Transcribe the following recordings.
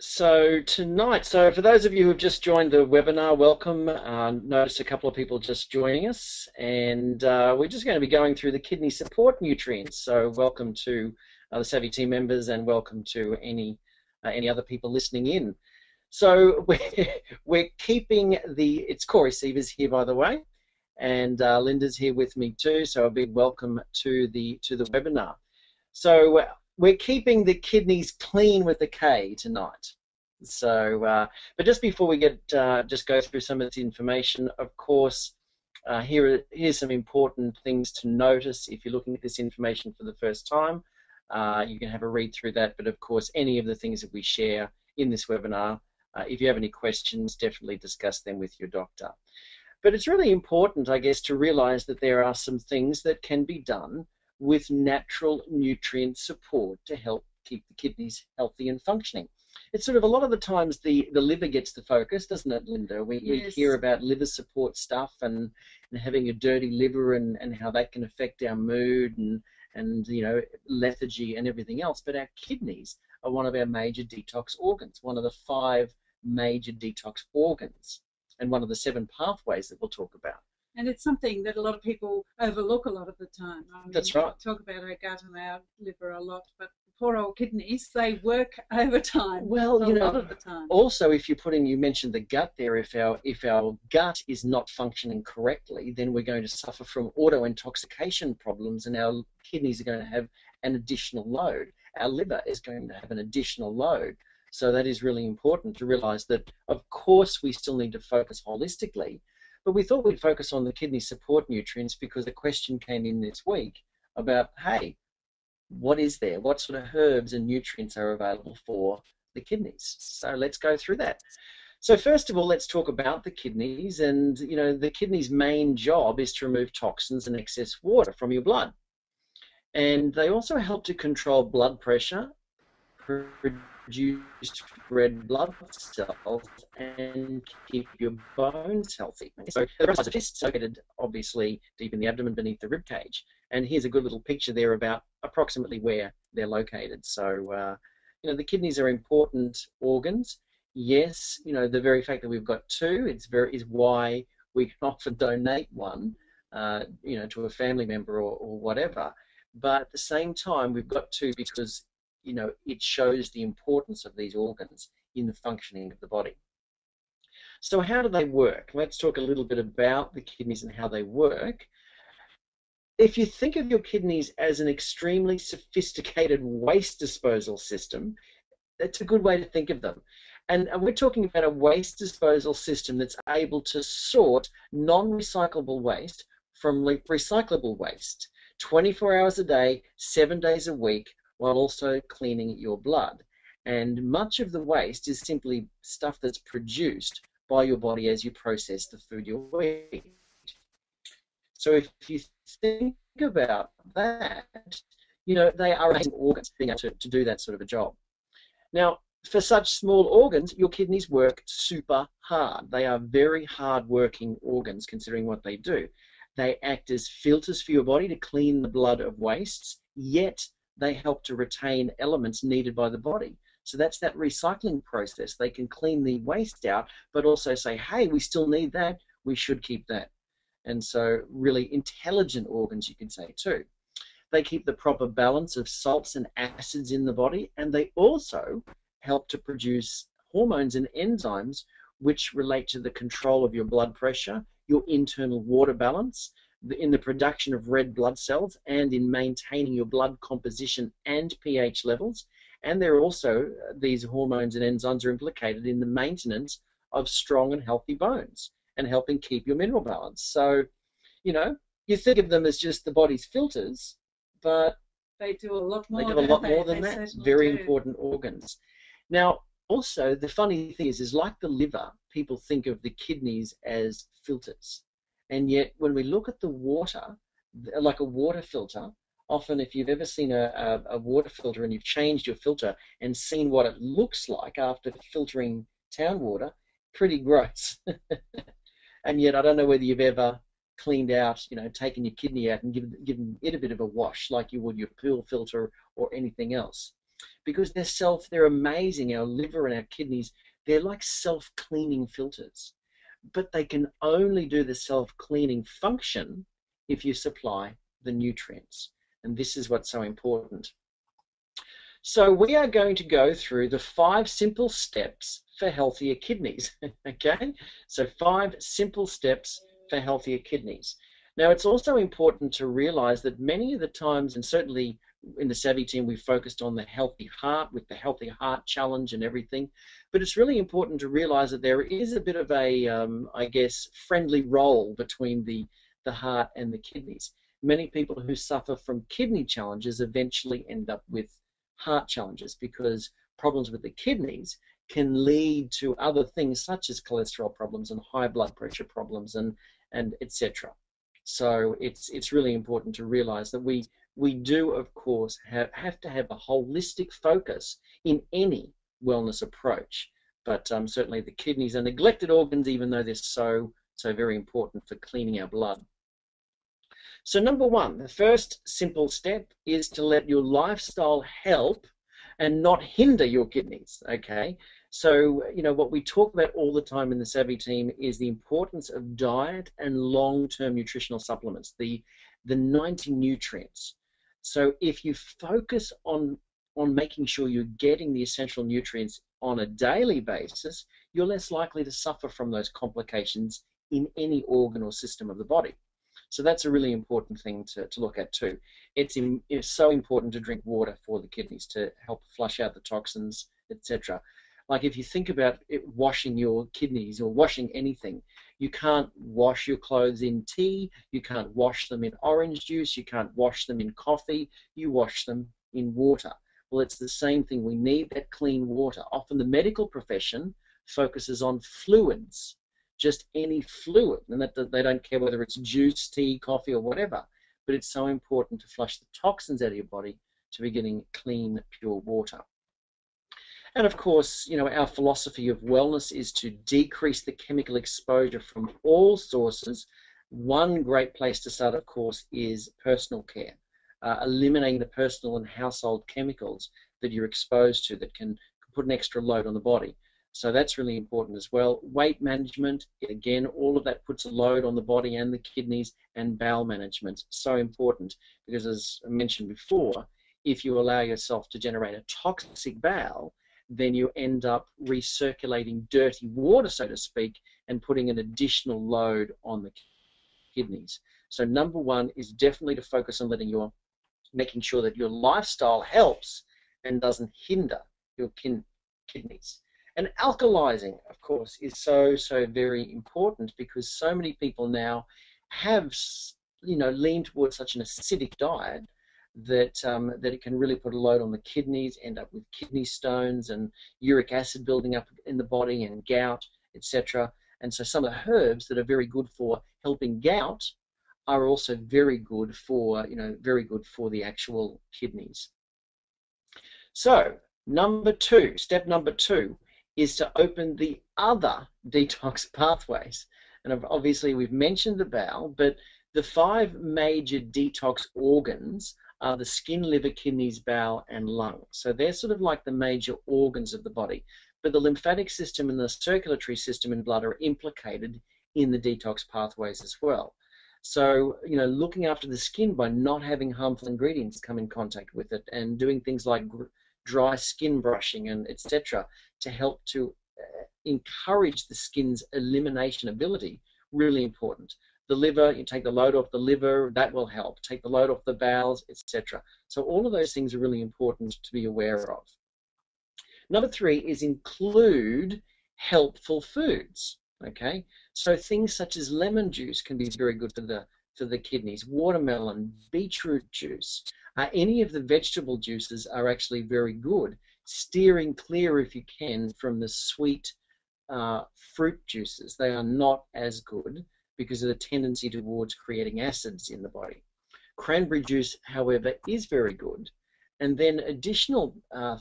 So tonight, so for those of you who've just joined the webinar, welcome. Notice a couple of people just joining us, and we're just going to be going through the kidney support nutrients. So welcome to the Savvy team members, and welcome to any other people listening in. So we're keeping it's Corey Sievers here, by the way, and Linda's here with me too. So a big welcome to the webinar. So we're keeping the kidneys clean with the K tonight. So, but just before we just go through some of this information, of course, here's some important things to notice if you're looking at this information for the first time. You can have a read through that, but of course, any of the things that we share in this webinar, if you have any questions, definitely discuss them with your doctor. But it's really important, I guess, to realize that there are some things that can be done with natural nutrient support to help keep the kidneys healthy and functioning. It's sort of a lot of the times the liver gets the focus, doesn't it, Linda? We hear about liver support stuff and having a dirty liver and how that can affect our mood and you know, lethargy and everything else. But our kidneys are one of our major detox organs, one of the 5 major detox organs, and one of the 7 pathways that we'll talk about. And it's something that a lot of people overlook a lot of the time. I mean, that's right. We talk about our gut and our liver a lot, but poor old kidneys, they work overtime. Well, you know, lot of the time. Also, if you mentioned the gut there, if our gut is not functioning correctly, then we're going to suffer from auto-intoxication problems, and our kidneys are going to have an additional load. Our liver is going to have an additional load. So that is really important to realize that, of course, we still need to focus holistically, but we thought we'd focus on the kidney support nutrients because the question came in this week about, hey, what is there? What sort of herbs and nutrients are available for the kidneys? So let's go through that. So first of all, let's talk about the kidneys. And you know, the kidney's main job is to remove toxins and excess water from your blood. And they also help to control blood pressure, produce red blood cells, and keep your bones healthy. So the size of fists located obviously deep in the abdomen beneath the rib cage. And here's a good little picture there about approximately where they're located. So you know, the kidneys are important organs. Yes, you know, the very fact that we've got 2 is why we can often donate one, you know, to a family member or whatever. But at the same time, we've got 2 because, you know, it shows the importance of these organs in the functioning of the body. So how do they work? Let's talk a little bit about the kidneys and how they work. If you think of your kidneys as an extremely sophisticated waste disposal system, that's a good way to think of them. And we're talking about a waste disposal system that's able to sort non-recyclable waste from recyclable waste 24 hours a day, 7 days a week, while also cleaning your blood. And much of the waste is simply stuff that's produced by your body as you process the food you eat. So if you think about that, you know, they are amazing organs being able to do that sort of a job. Now, for such small organs, your kidneys work super hard. They are very hard-working organs considering what they do. They act as filters for your body to clean the blood of wastes, yet they help to retain elements needed by the body. So that's that recycling process. They can clean the waste out, but also say, hey, we still need that, we should keep that. And so really intelligent organs, you could say, too. They keep the proper balance of salts and acids in the body, and they also help to produce hormones and enzymes which relate to the control of your blood pressure, your internal water balance, in the production of red blood cells, and in maintaining your blood composition and pH levels. And they're also, these hormones and enzymes are implicated in the maintenance of strong and healthy bones and helping keep your mineral balance. So, you know, you think of them as just the body's filters, but they do a lot more. They do a lot more than that. Very important organs. Now, also, the funny thing is like the liver, people think of the kidneys as filters. And yet, when we look at the water, like a water filter, often if you've ever seen a water filter and you've changed your filter and seen what it looks like after filtering town water, pretty gross. And yet, I don't know whether you've ever cleaned out, you know, taken your kidney out and given it a bit of a wash like you would your pool filter or anything else. because they're amazing. Our liver and our kidneys, they're like self-cleaning filters, but they can only do the self-cleaning function if you supply the nutrients. And this is what's so important. So we are going to go through the 5 simple steps for healthier kidneys. Okay, so 5 simple steps for healthier kidneys. Now, it's also important to realize that many of the times, and certainly in the Savvy team, we focused on the healthy heart with the healthy heart challenge and everything, but it's really important to realize that there is a bit of a, I guess, friendly role between the heart and the kidneys. Many people who suffer from kidney challenges eventually end up with heart challenges, because problems with the kidneys can lead to other things such as cholesterol problems and high blood pressure problems and etc. So it's really important to realize that we do, of course, have to have a holistic focus in any wellness approach. But certainly the kidneys are neglected organs, even though they're so very important for cleaning our blood. So number 1, the first simple step is to let your lifestyle help and not hinder your kidneys. Okay, so what we talk about all the time in the Savvy team is the importance of diet and long-term nutritional supplements, the 90 nutrients. So if you focus on making sure you're getting the essential nutrients on a daily basis, you're less likely to suffer from those complications in any organ or system of the body. So that's a really important thing to look at too. It's so important to drink water for the kidneys to help flush out the toxins, etc. Like if you think about it, washing your kidneys or washing anything, you can't wash your clothes in tea, you can't wash them in orange juice, you can't wash them in coffee, you wash them in water. Well, it's the same thing. We need that clean water. Often the medical profession focuses on fluids, just any fluid, and that they don't care whether it's juice, tea, coffee, or whatever, but it's so important to flush the toxins out of your body to be getting clean, pure water. And of course, our philosophy of wellness is to decrease the chemical exposure from all sources. One great place to start, of course, is personal care, eliminating the personal and household chemicals that you're exposed to that can put an extra load on the body. So that's really important as well. Weight management, again, all of that puts a load on the body and the kidneys, and bowel management, so important, because as I mentioned before, if you allow yourself to generate a toxic bowel, then you end up recirculating dirty water, so to speak, and putting an additional load on the kidneys. So number 1 is definitely to focus on making sure that your lifestyle helps and doesn't hinder your kidneys. And alkalizing, of course, is so very important, because so many people now have, leaned towards such an acidic diet that that it can really put a load on the kidneys, end up with kidney stones and uric acid building up in the body and gout, etc. And so some of the herbs that are very good for helping gout are also very good for, the actual kidneys. So step number two is to open the other detox pathways. And obviously we've mentioned the bowel, but the 5 major detox organs are the skin, liver, kidneys, bowel, and lung. So they're sort of like the major organs of the body. But the lymphatic system and the circulatory system in blood are implicated in the detox pathways as well. So, looking after the skin by not having harmful ingredients come in contact with it, and doing things like dry skin brushing and etc. to help to encourage the skin's elimination ability, really important. The liver, you take the load off the liver, that will help. Take the load off the bowels, etc. So all of those things are really important to be aware of. Number 3 is include helpful foods. Okay, so things such as lemon juice can be very good for the kidneys. Watermelon, beetroot juice, any of the vegetable juices are actually very good. Steering clear, if you can, from the sweet fruit juices. They are not as good because of the tendency towards creating acids in the body. Cranberry juice, however, is very good. And then additional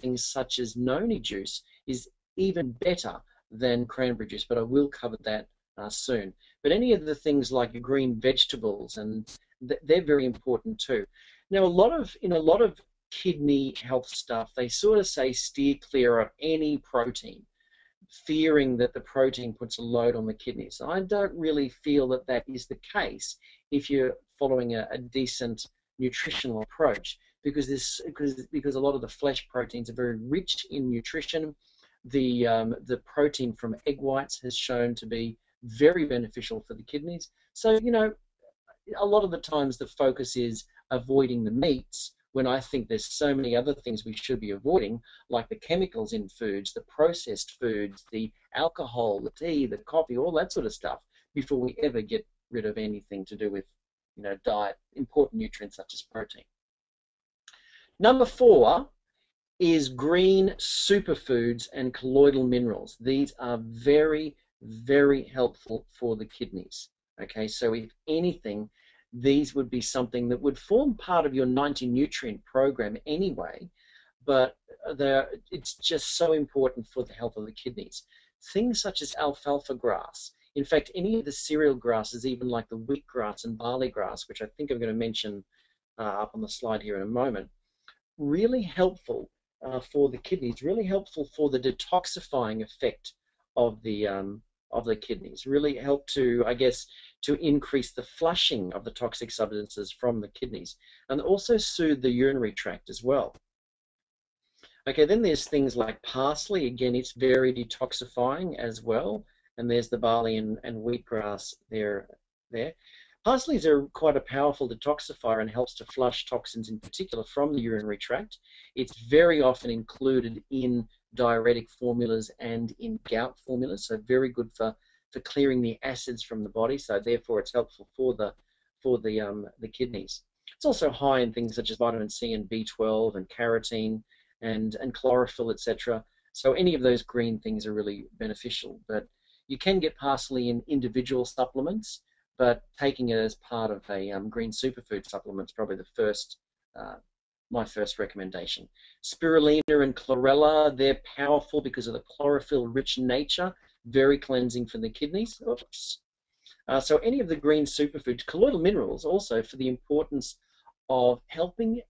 things such as noni juice is even better than cranberry juice, but I will cover that soon. But any of the things like green vegetables, and they're very important too. Now, in a lot of kidney health stuff, they sort of say steer clear of any protein, fearing that the protein puts a load on the kidneys. I don't really feel that that is the case if you're following a decent nutritional approach, because a lot of the flesh proteins are very rich in nutrition. The protein from egg whites has shown to be very beneficial for the kidneys. So, a lot of the times the focus is avoiding the meats, when I think there's so many other things we should be avoiding, like the chemicals in foods, the processed foods, the alcohol, the tea, the coffee, all that sort of stuff, before we ever get rid of anything to do with, diet, important nutrients such as protein. Number 4 is green superfoods and colloidal minerals. These are very, very helpful for the kidneys. Okay, so if anything, these would be something that would form part of your 90 nutrient program anyway, but it's just so important for the health of the kidneys. Things such as alfalfa grass, in fact, any of the cereal grasses, even like the wheatgrass and barley grass, which I think I'm going to mention up on the slide here in a moment, really helpful for the kidneys, really helpful for the detoxifying effect of the kidneys, really help to, I guess, to increase the flushing of the toxic substances from the kidneys, and also soothe the urinary tract as well. Okay, then there's things like parsley. Again, it's very detoxifying as well, and there's the barley and wheatgrass there. Parsley's are quite a powerful detoxifier and helps to flush toxins in particular from the urinary tract. It's very often included in diuretic formulas and in gout formulas, so very good for clearing the acids from the body, so therefore it's helpful for the kidneys. It's also high in things such as vitamin C and B12 and carotene and chlorophyll, etc. So any of those green things are really beneficial. But you can get parsley in individual supplements, but taking it as part of a green superfood supplement is probably my first recommendation. Spirulina and chlorella, they're powerful because of the chlorophyll-rich nature, very cleansing for the kidneys. So any of the green superfoods, colloidal minerals also, for the importance of helping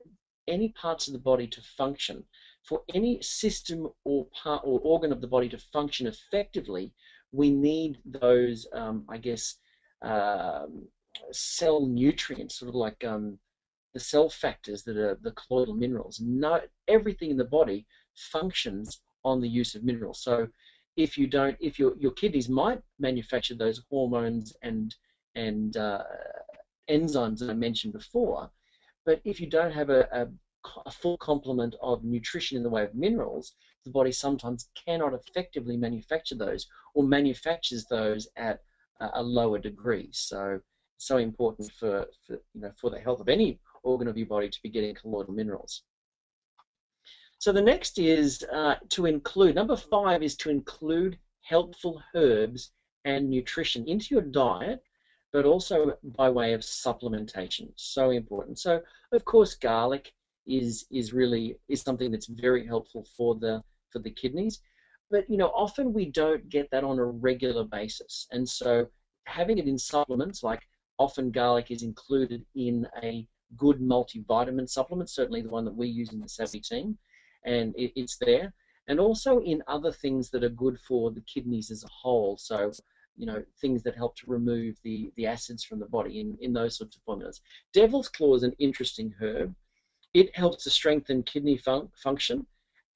any parts of the body to function. For any system or part or organ of the body to function effectively, we need those, I guess, cell nutrients, sort of like the cell factors that are the colloidal minerals. Everything in the body functions on the use of minerals. So if you don't, if your kidneys might manufacture those hormones and enzymes that I mentioned before, but if you don't have a full complement of nutrition in the way of minerals, the body sometimes cannot effectively manufacture those, or manufactures those at a lower degree. So important for the health of any organ of your body to be getting colloidal minerals. So the next is to include, number 5 is to include helpful herbs and nutrition into your diet, but also by way of supplementation. So important. So of course garlic is something that's very helpful for the kidneys, but often we don't get that on a regular basis, and so having it in supplements, like often garlic is included in a good multivitamin supplement, certainly the one that we use in the Savvy team, and it's there, and also in other things that are good for the kidneys as a whole. So things that help to remove the acids from the body in those sorts of formulas. Devil's claw is an interesting herb. It helps to strengthen kidney function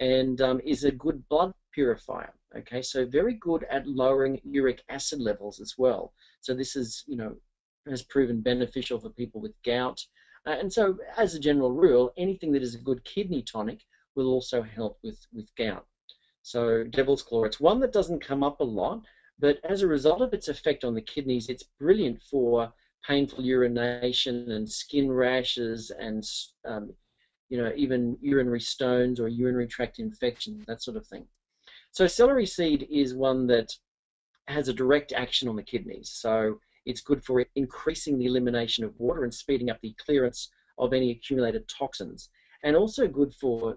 and is a good blood purifier. Okay, so very good at lowering uric acid levels as well. So this is, has proven beneficial for people with gout. And so as a general rule, anything that is a good kidney tonic will also help with gout. So devil's claw, it's one that doesn't come up a lot, but as a result of its effect on the kidneys, it's brilliant for painful urination and skin rashes and even urinary stones or urinary tract infections, that sort of thing. So celery seed is one that has a direct action on the kidneys. So it's good for increasing the elimination of water and speeding up the clearance of any accumulated toxins, and also good for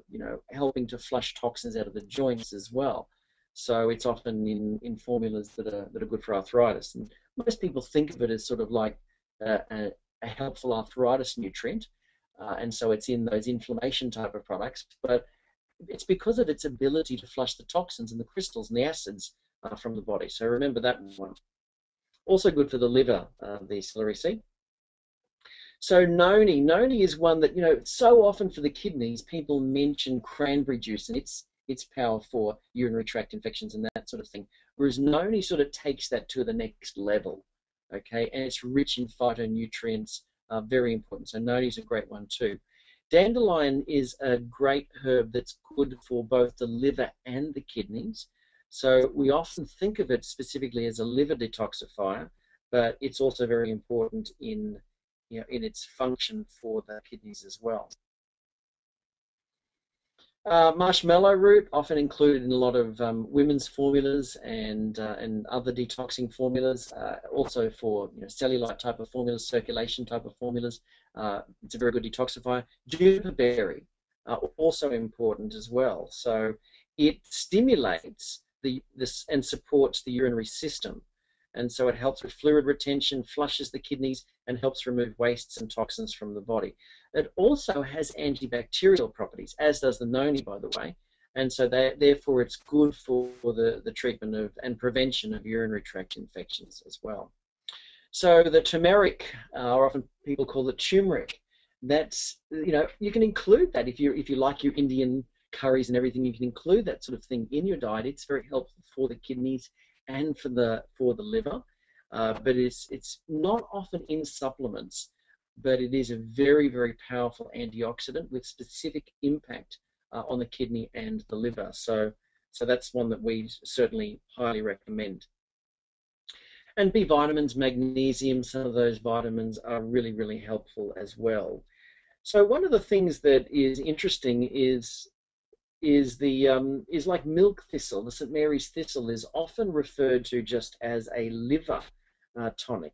helping to flush toxins out of the joints as well. So it's often in formulas that are good for arthritis, and most people think of it as sort of like a helpful arthritis nutrient. and so it's in those inflammation type of products, but it's because of its ability to flush the toxins and the crystals and the acids from the body. So remember that one. Also good for the liver, the celery seed. So noni is one that, so often for the kidneys, people mention cranberry juice and its power for urinary tract infections and that sort of thing. Whereas noni sort of takes that to the next level, okay? And it's rich in phytonutrients, very important. So noni is a great one too. Dandelion is a great herb that's good for both the liver and the kidneys. So we often think of it specifically as a liver detoxifier, but it's also very important in its function for the kidneys as well. Marshmallow root, often included in a lot of women's formulas and other detoxing formulas, also for cellulite type of formulas, circulation type of formulas. It's a very good detoxifier. Juniper berry, also important as well. So it stimulates this and supports the urinary system. And so it helps with fluid retention, flushes the kidneys, and helps remove wastes and toxins from the body. It also has antibacterial properties, as does the noni, by the way. And so therefore it's good for the treatment of and prevention of urinary tract infections as well. So the turmeric, or often people call it turmeric, that's, you can include that if you like your Indian curries and everything, you can include that sort of thing in your diet. It's very helpful for the kidneys and for the liver, but it's not often in supplements, but it is a very, very powerful antioxidant with specific impact on the kidney and the liver. So that's one that we certainly highly recommend. And B vitamins, magnesium, some of those vitamins are really, really helpful as well. So one of the things that is interesting is like milk thistle. The St. Mary's thistle is often referred to just as a liver tonic,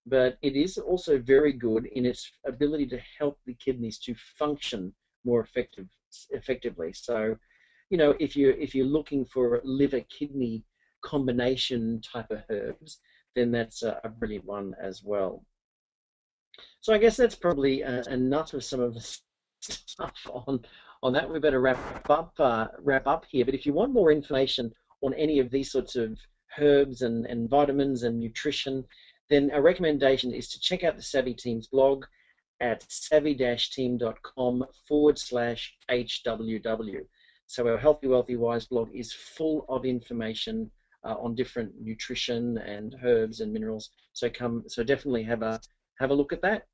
but it is also very good in its ability to help the kidneys to function more effectively. So, if you're looking for liver kidney combination type of herbs, then that's a brilliant one as well. So I guess that's probably enough of some of the stuff on that. We better wrap up here. But if you want more information on any of these sorts of herbs and vitamins and nutrition, then a recommendation is to check out the Savvy Team's blog at savvy-team.com/HWW. So our Healthy, Wealthy, Wise blog is full of information on different nutrition and herbs and minerals. So definitely have a look at that.